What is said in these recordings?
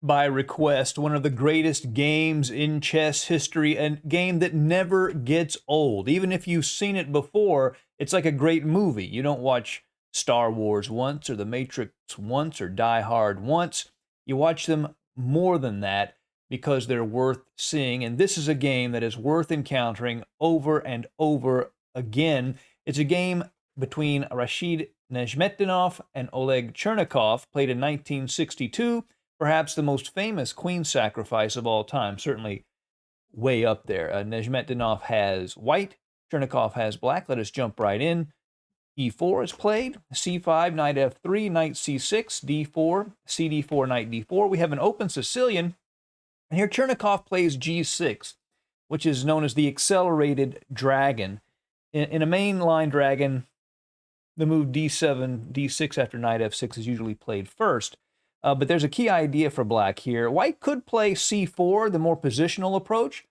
by request, one of the greatest games in chess history, a game that never gets old. Even if you've seen it before, it's like a great movie. You don't watch Star Wars once, or The Matrix once, or Die Hard once. You watch them more than that because they're worth seeing. And this is a game that is worth encountering over and over again. It's a game between Rashid Nezhmetdinov and Oleg Chernikov, played in 1962. Perhaps the most famous queen sacrifice of all time, certainly way up there. Nezhmetdinov has white, Chernikov has black. Let us jump right in. E4 is played, C5, knight F3, knight C6, D4, CD4, knight D4. We have an open Sicilian, and here Chernikov plays G6, which is known as the accelerated dragon. In a mainline dragon, the move D7, D6 after knight F6 is usually played first. But there's a key idea for black here. White could play C4, the more positional approach,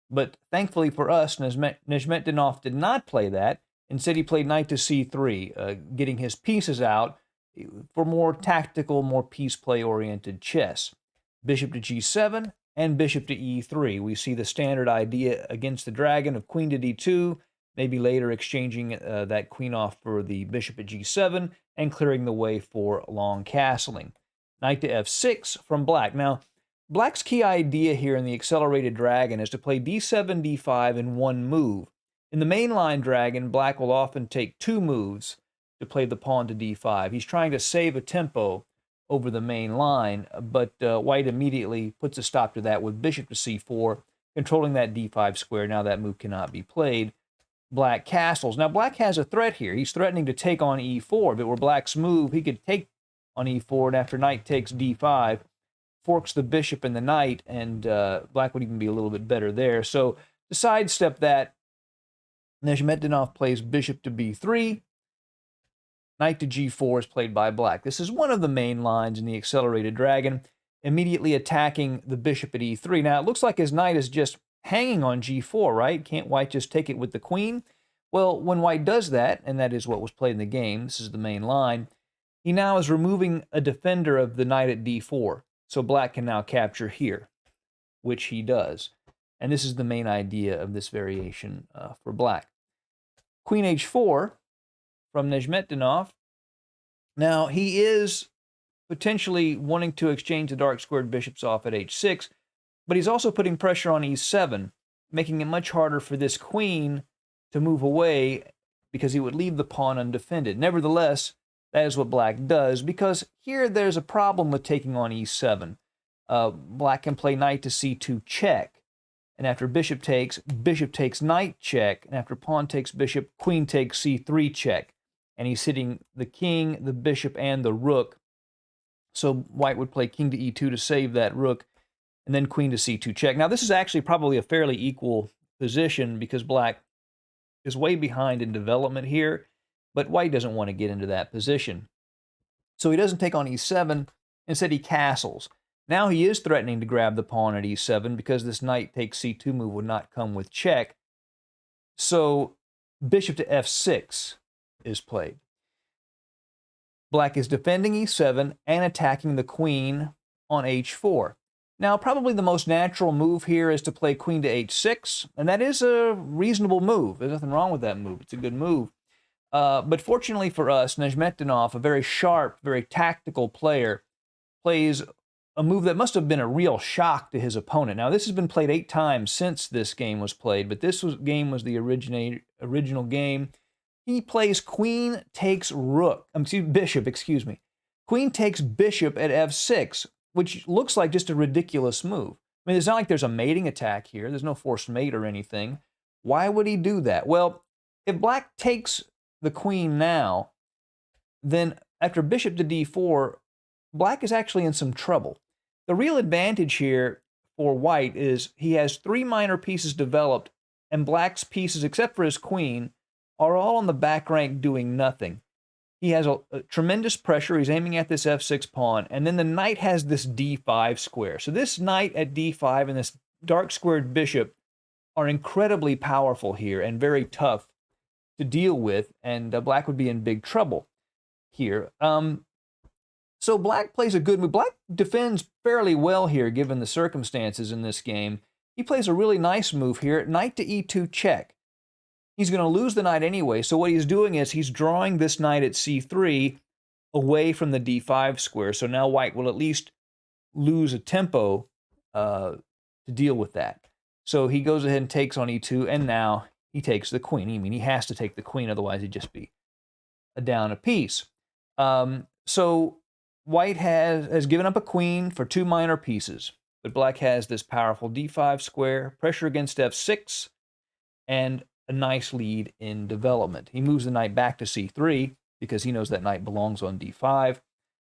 but thankfully for us, Nezhmetdinov did not play that. Instead, he played knight to C3, getting his pieces out for more tactical, more piece play-oriented chess. Bishop to G7 and bishop to E3. We see the standard idea against the dragon of queen to D2, maybe later exchanging that queen off for the bishop at G7 and clearing the way for long castling. Knight to F6 from black. Now, black's key idea here in the accelerated dragon is to play D7, D5 in one move. In the mainline dragon, black will often take two moves to play the pawn to D5. He's trying to save a tempo over the main line, but white immediately puts a stop to that with bishop to C4, controlling that D5 square. Now that move cannot be played. Black castles. Now, black has a threat here. He's threatening to take on E4. If it were black's move, he could take on E4, and after knight takes D5, forks the bishop and the knight, and black would even be a little bit better there. So to sidestep that, Nezhmetdinov plays bishop to B3. Knight to G4 is played by black. This is one of the main lines in the accelerated dragon, immediately attacking the bishop at E3. Now, it looks like his knight is just hanging on G4, right? Can't white just take it with the queen? Well, when white does that, and that is what was played in the game, this is the main line, he now is removing a defender of the knight at D4. So black can now capture here, which he does. And this is the main idea of this variation for black. Queen H4 from Nezhmetdinov. Now, he is potentially wanting to exchange the dark squared bishops off at H6, but he's also putting pressure on E7, making it much harder for this queen to move away because he would leave the pawn undefended. Nevertheless, that is what black does, because here there's a problem with taking on E7. Black can play knight to C2 check, and after bishop takes knight check, and after pawn takes bishop, queen takes C3 check. And he's hitting the king, the bishop, and the rook. So white would play king to E2 to save that rook, and then queen to C2 check. Now, this is actually probably a fairly equal position because black is way behind in development here, but white doesn't want to get into that position. So he doesn't take on E7. Instead, he castles. Now he is threatening to grab the pawn at E7 because this knight takes C2 move would not come with check. So bishop to F6 is played. Black is defending E7 and attacking the queen on H4. Now, probably the most natural move here is to play queen to H6, and that is a reasonable move. There's nothing wrong with that move. It's a good move. But fortunately for us, Nezhmetdinov, a very sharp, very tactical player, plays a move that must have been a real shock to his opponent. Now, this has been played 8 times since this game was played, but this game was the original game. He plays queen takes bishop. Queen takes bishop at F6, which looks like just a ridiculous move. I mean, it's not like there's a mating attack here. There's no forced mate or anything. Why would he do that? Well, if black takes the queen now, then after bishop to D4, black is actually in some trouble. The real advantage here for white is he has 3 minor pieces developed, and black's pieces, except for his queen, are all on the back rank doing nothing. He has a tremendous pressure. He's aiming at this F6 pawn, and then the knight has this D5 square. So this knight at D5 and this dark squared bishop are incredibly powerful here and very tough to deal with, and black would be in big trouble here. So black plays a good move. Black defends fairly well here, given the circumstances in this game. He plays a really nice move here, knight to e2 check. He's going to lose the knight anyway, so what he's doing is he's drawing this knight at c3 away from the d5 square. So now white will at least lose a tempo to deal with that. So he goes ahead and takes on e2, and now he takes the queen. I mean, he has to take the queen, otherwise he'd just be down a piece. So white has given up a queen for 2 minor pieces, but black has this powerful d5 square, pressure against f6, and a nice lead in development. He moves the knight back to c3 because he knows that knight belongs on d5.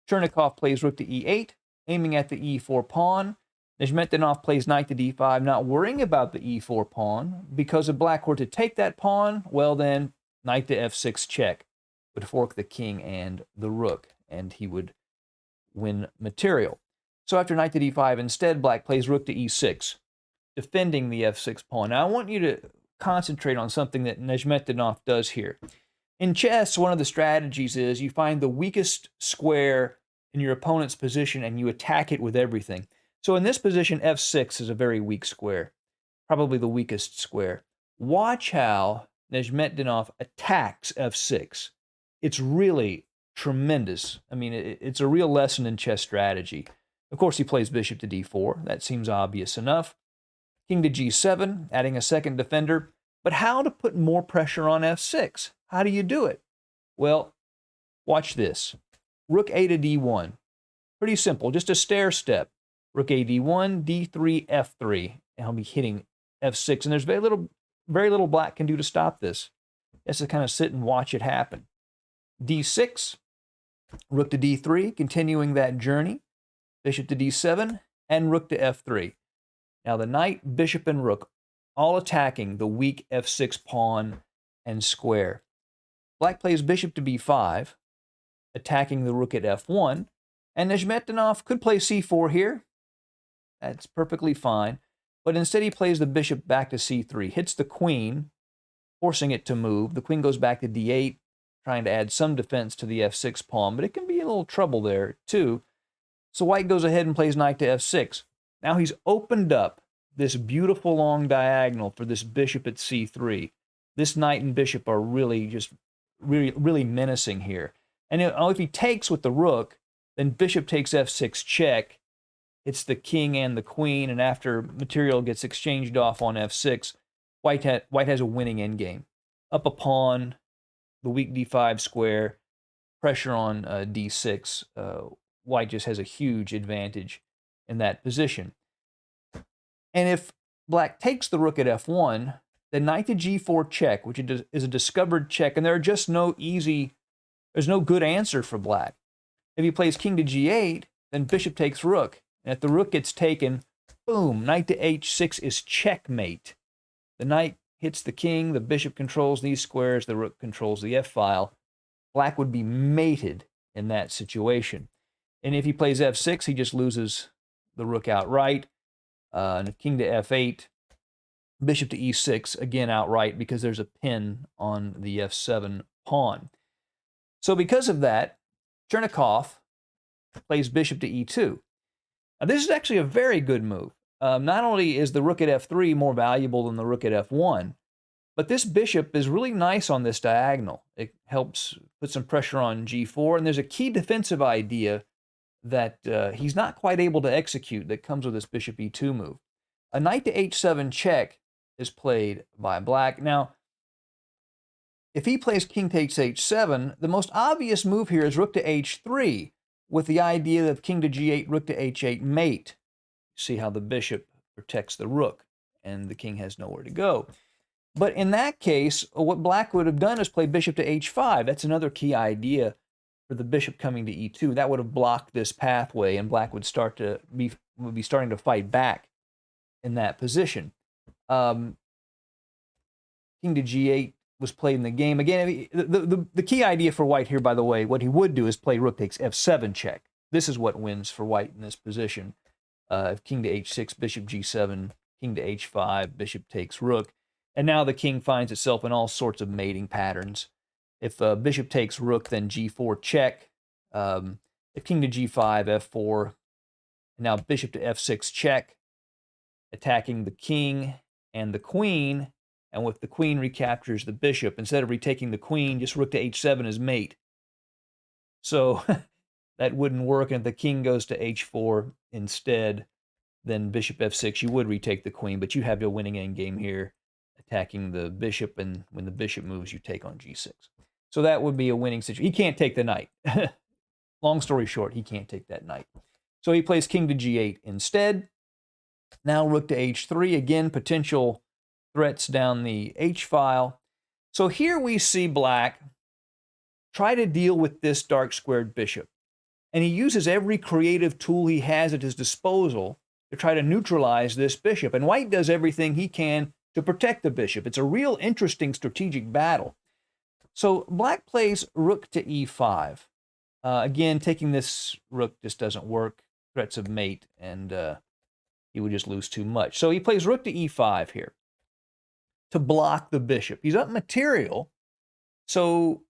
Chernikov plays rook to e8, aiming at the e4 pawn. Nezhmetdinov plays knight to d5, not worrying about the e4 pawn, because if black were to take that pawn, well then, knight to f6 check would fork the king and the rook, and he would win material. So after knight to d5, instead, black plays rook to e6, defending the f6 pawn. Now, I want you to concentrate on something that Nezhmetdinov does here. In chess, one of the strategies is you find the weakest square in your opponent's position and you attack it with everything. So in this position, f6 is a very weak square, probably the weakest square. Watch how Nezhmetdinov attacks f6. It's really tremendous. I mean, it's a real lesson in chess strategy. Of course, he plays bishop to d4. That seems obvious enough. King to g7, adding a second defender. But how to put more pressure on f6? How do you do it? Well, watch this. Rook a to d1. Pretty simple, just a stair step. Rook a d1, d3, f3. And I'll be hitting f6. And there's very little black can do to stop this. He has to kind of sit and watch it happen. d6, rook to d3, continuing that journey. Bishop to d7, and rook to f3. Now the knight, bishop, and rook all attacking the weak f6 pawn and square. Black plays bishop to b5, attacking the rook at f1, and Nezhmetdinov could play c4 here. That's perfectly fine, but instead he plays the bishop back to c3, hits the queen, forcing it to move. The queen goes back to d8, trying to add some defense to the f6 pawn, but it can be a little trouble there too. So white goes ahead and plays knight to f6. Now he's opened up this beautiful long diagonal for this bishop at c3. This knight and bishop are really really menacing here. And if he takes with the rook, then bishop takes f6 check. It's the king and the queen, and after material gets exchanged off on f6, white has a winning endgame. Up a pawn, the weak d5 square, pressure on d6. White just has a huge advantage in that position. And if black takes the rook at f1, then knight to g4 check, which is a discovered check, and there's no good answer for black. If he plays king to g8, then bishop takes rook. And if the rook gets taken, boom, knight to h6 is checkmate. The knight hits the king, the bishop controls these squares, the rook controls the f-file. Black would be mated in that situation. And if he plays f6, he just loses the rook outright. And king to f8, bishop to e6, again outright, because there's a pin on the f7 pawn. So because of that, Chernikov plays bishop to e2. Now this is actually a very good move. Not only is the rook at f3 more valuable than the rook at f1, but this bishop is really nice on this diagonal. It helps put some pressure on g4, and there's a key defensive idea that he's not quite able to execute that comes with this bishop e2 move. A knight to h7 check is played by black. Now, if he plays king takes h7, the most obvious move here is rook to h3, with the idea of king to g8, rook to h8 mate. See how the bishop protects the rook, and the king has nowhere to go. But in that case, what black would have done is play bishop to h5. That's another key idea for the bishop coming to e2. That would have blocked this pathway, and black would be starting to fight back in that position. King to g8 was played in the game. Again, the key idea for white here, by the way, what he would do is play rook takes f7 check. This is what wins for white in this position. King to h6, bishop g7, king to h5, bishop takes rook. And now the king finds itself in all sorts of mating patterns. If bishop takes rook, then g4 check. If king to g5, f4, and now bishop to f6 check, attacking the king and the queen, and with the queen recaptures the bishop. Instead of retaking the queen, just rook to h7 as mate. So that wouldn't work, and if the king goes to h4 instead, then bishop f6, you would retake the queen, but you have your winning endgame here, attacking the bishop, and when the bishop moves, you take on g6. So that would be a winning situation. He can't take the knight. Long story short, he can't take that knight. So he plays king to g8 instead. Now rook to h3, again, potential threats down the h-file. So here we see black try to deal with this dark squared bishop. And he uses every creative tool he has at his disposal to try to neutralize this bishop. And white does everything he can to protect the bishop. It's a real interesting strategic battle. So black plays rook to e5. Again, taking this rook just doesn't work. Threats of mate, and he would just lose too much. So he plays rook to e5 here to block the bishop. He's up material, so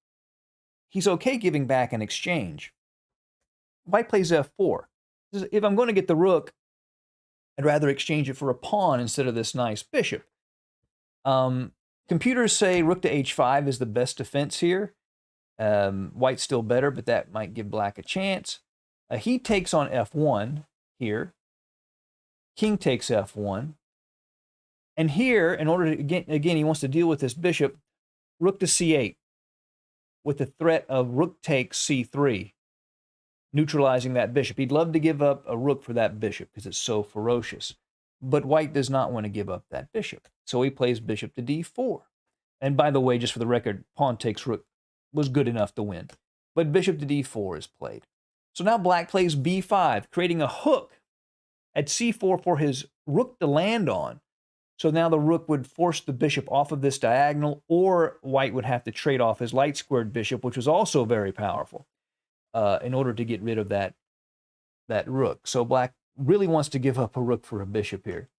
he's okay giving back an exchange. White plays f4. If I'm going to get the rook, I'd rather exchange it for a pawn instead of this nice bishop. Computers say rook to h5 is the best defense here. White's still better, but that might give black a chance. He takes on f1 here. King takes f1. And here, in order to, again, he wants to deal with this bishop, rook to c8 with the threat of rook takes c3, neutralizing that bishop. He'd love to give up a rook for that bishop because it's so ferocious. But white does not want to give up that bishop. So he plays bishop to d4. And by the way, just for the record, pawn takes rook was good enough to win. But bishop to d4 is played. So now black plays b5, creating a hook at c4 for his rook to land on. So now the rook would force the bishop off of this diagonal, or white would have to trade off his light squared bishop, which was also very powerful, in order to get rid of that rook. So black really wants to give up a rook for a bishop here.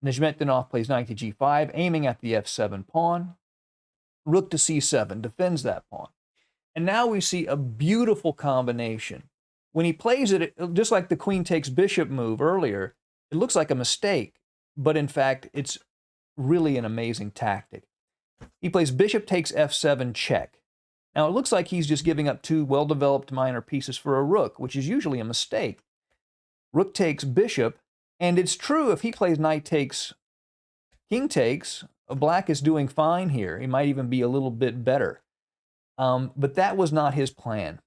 Nezhmetdinov plays knight to g5, aiming at the f7 pawn. Rook to c7 defends that pawn. And now we see a beautiful combination. When he plays it, just like the queen takes bishop move earlier, it looks like a mistake, but in fact, it's really an amazing tactic. He plays bishop takes f7 check. Now, it looks like he's just giving up two well-developed minor pieces for a rook, which is usually a mistake. Rook takes bishop, and it's true if he plays knight takes, king takes, black is doing fine here. He might even be a little bit better. But that was not his plan.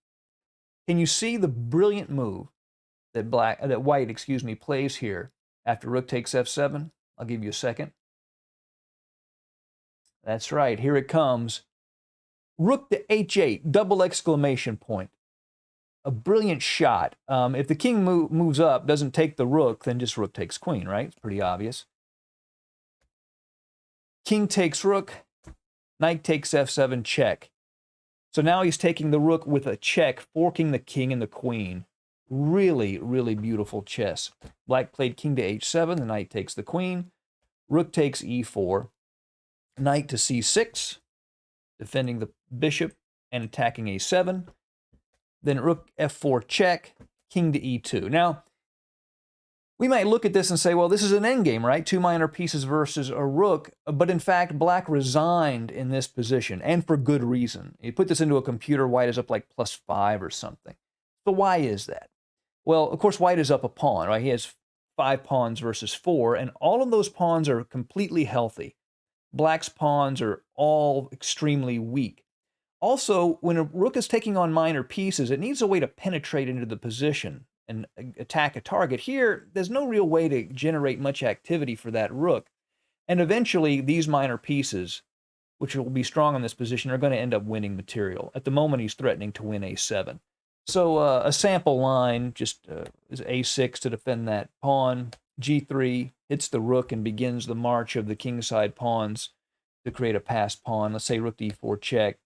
Can you see the brilliant move that white plays here after rook takes f7? I'll give you a second. That's right, here it comes. Rook to h8, double exclamation point. A brilliant shot. If the king moves up, doesn't take the rook, then just rook takes queen, right? It's pretty obvious. King takes rook, knight takes f7 check. So now he's taking the rook with a check, forking the king and the queen. Really, really beautiful chess. Black played king to h7, the knight takes the queen. Rook takes e4. Knight to c6, defending the bishop and attacking a7. Then rook f4 check, king to e2. Now, we might look at this and say, well, this is an endgame, right? Two minor pieces versus a rook. But in fact, black resigned in this position, and for good reason. You put this into a computer, white is up like +5 or something. So why is that? Well, of course, white is up a pawn, right? He has 5 pawns versus 4, and all of those pawns are completely healthy. Black's pawns are all extremely weak. Also, when a rook is taking on minor pieces, it needs a way to penetrate into the position and attack a target. Here, there's no real way to generate much activity for that rook. And eventually, these minor pieces, which will be strong in this position, are going to end up winning material. At the moment, he's threatening to win a7. So a sample line just is a6 to defend that pawn. g3 hits the rook and begins the march of the kingside pawns to create a passed pawn. Let's say rook to e4 check.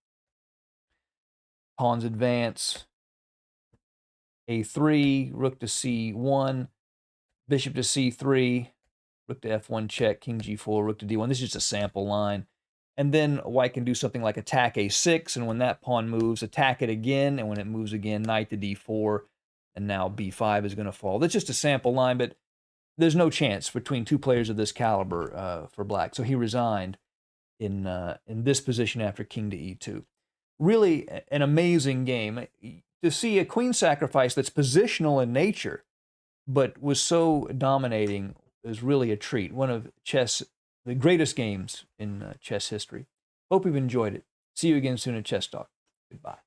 Pawns advance. a3, rook to c1, bishop to c3, rook to f1 check, king g4, rook to d1. This is just a sample line. And then white can do something like attack a6, and when that pawn moves, attack it again, and when it moves again, knight to d4, and now b5 is going to fall. That's just a sample line, but there's no chance between two players of this caliber for black. So he resigned in this position after king to e2. Really an amazing game. To see a queen sacrifice that's positional in nature, but was so dominating is really a treat. One of the greatest games in chess history. Hope you've enjoyed it. See you again soon at Chess Talk. Goodbye.